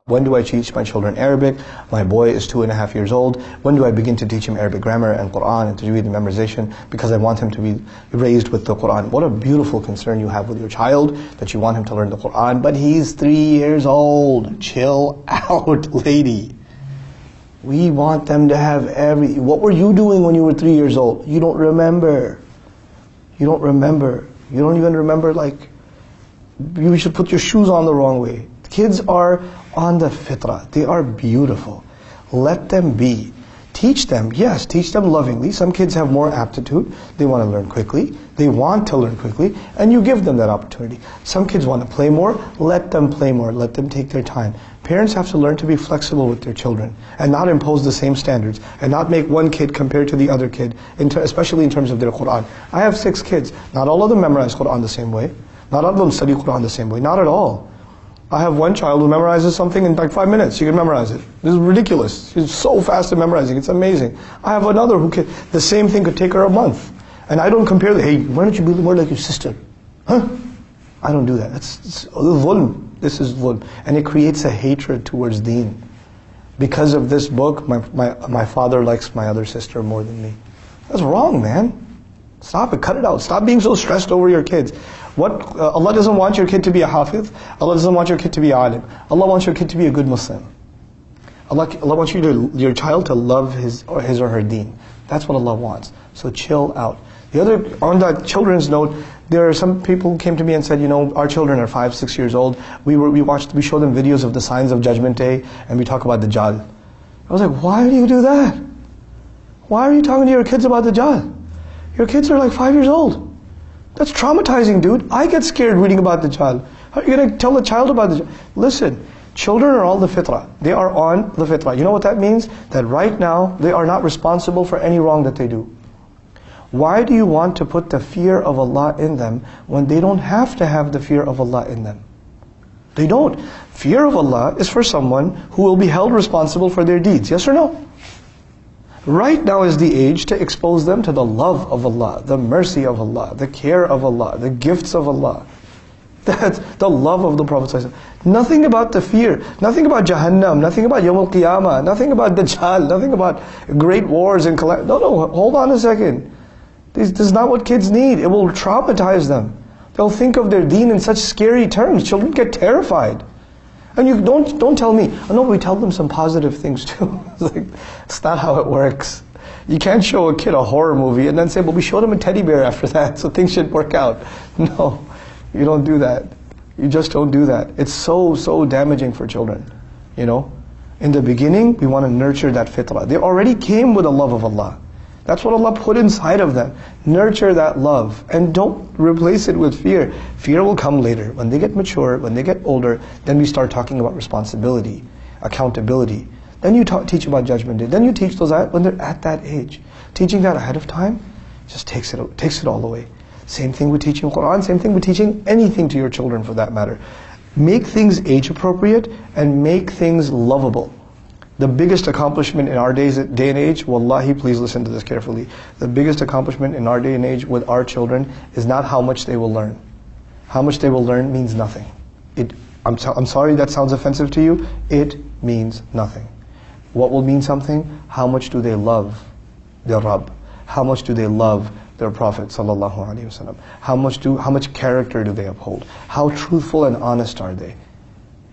When do I teach my children Arabic? My boy is 2.5 years old. When do I begin to teach him Arabic grammar and Quran and tajweed and memorization? Because I want him to be raised with the Quran. What a beautiful concern you have with your child, that you want him to learn the Quran. But he's 3 years old. Chill out, lady. We want them to have what were you doing when you were 3 years old? You don't remember. You don't remember. You don't even remember, like, you should put your shoes on the wrong way. Kids are on the fitrah. They are beautiful. Let them be. Teach them, yes, teach them lovingly. Some kids have more aptitude. They want to learn quickly. They want to learn quickly, and you give them that opportunity. Some kids want to play more. Let them play more. Let them take their time. Parents have to learn to be flexible with their children and not impose the same standards and not make one kid compared to the other kid, especially in terms of their Quran. I have 6 kids. Not all of them memorize Quran the same way. Not all of them study Quran the same way. Not at all. I have one child who memorizes something in like 5 minutes. She can memorize it. This is ridiculous. She's so fast at memorizing. It's amazing. I have another who can, the same thing could take her a month. And I don't compare the, hey, why don't you be more like your sister? Huh? I don't do that. It's dhulm. This is dhulm. And it creates a hatred towards deen. Because of this book, my father likes my other sister more than me. That's wrong, man. Stop it. Cut it out. Stop being so stressed over your kids. Allah doesn't want your kid to be a hafiz. Allah doesn't want your kid to be alim. Allah wants your kid to be a good Muslim. Allah wants your child to love his or her deen. That's what Allah wants. So chill out. On that children's note, there are some people who came to me and said, you know, our children are 5, 6 years old. We show them videos of the signs of Judgment Day, and we talk about Dajjal. I was like, why do you do that? Why are you talking to your kids about Dajjal? Your kids are like 5 years old. That's traumatizing, dude. I get scared reading about Dajjal. How are you going to tell a child about Dajjal? Listen, children are on the fitrah. They are on the fitrah. You know what that means? That right now, they are not responsible for any wrong that they do. Why do you want to put the fear of Allah in them when they don't have to have the fear of Allah in them? They don't. Fear of Allah is for someone who will be held responsible for their deeds. Yes or no? Right now is the age to expose them to the love of Allah, the mercy of Allah, the care of Allah, the gifts of Allah. That's the love of the Prophet ﷺ. Nothing about the fear, nothing about Jahannam, nothing about Yawm al-Qiyamah, nothing about Dajjal, nothing about great wars and calamity. No, hold on a second. This is not what kids need. It will traumatize them. They'll think of their deen in such scary terms. Children get terrified. And you don't tell me, oh no, we tell them some positive things too. It's not how it works. You can't show a kid a horror movie and then say, well, we showed him a teddy bear after that, so things should work out. No, you don't do that. You just don't do that. It's so damaging for children. You know, in the beginning, we want to nurture that fitrah. They already came with the love of Allah. That's what Allah put inside of them. Nurture that love and don't replace it with fear. Fear will come later. When they get mature, when they get older, then we start talking about responsibility, accountability. Then you teach about Judgment Day. Then you teach those when they're at that age. Teaching that ahead of time just takes it all away. Same thing with teaching Quran, same thing with teaching anything to your children for that matter. Make things age appropriate and make things lovable. The biggest accomplishment in our day and age, wallahi, please listen to this carefully. The biggest accomplishment in our day and age with our children is not how much they will learn. How much they will learn means nothing. I'm sorry that sounds offensive to you. It means nothing. What will mean something? How much do they love their Rabb? How much do they love their Prophet sallallahu alaihi wasallam? How much character do they uphold? How truthful and honest are they?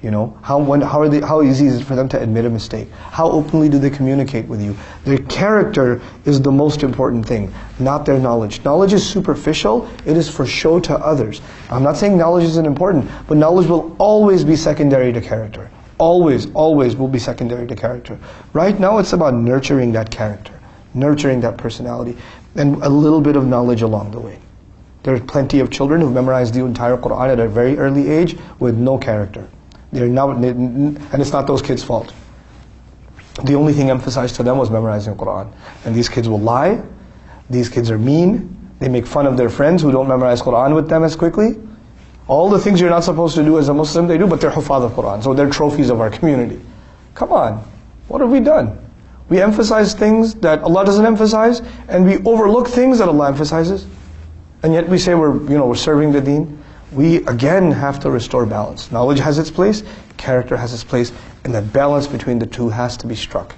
You know, how easy is it for them to admit a mistake? How openly do they communicate with you? Their character is the most important thing, not their knowledge. Knowledge is superficial, it is for show to others. I'm not saying knowledge isn't important, but knowledge will always be secondary to character. Always will be secondary to character. Right now it's about nurturing that character, nurturing that personality, and a little bit of knowledge along the way. There's plenty of children who've memorized the entire Quran at a very early age with no character. And it's not those kids' fault. The only thing emphasized to them was memorizing Quran. And these kids will lie, these kids are mean, they make fun of their friends who don't memorize Quran with them as quickly. All the things you're not supposed to do as a Muslim, they do, but they're hufaz of Quran, so they're trophies of our community. Come on, what have we done? We emphasize things that Allah doesn't emphasize, and we overlook things that Allah emphasizes. And yet we say we're serving the deen. we again have to restore balance. Knowledge has its place, character has its place, and that balance between the two has to be struck.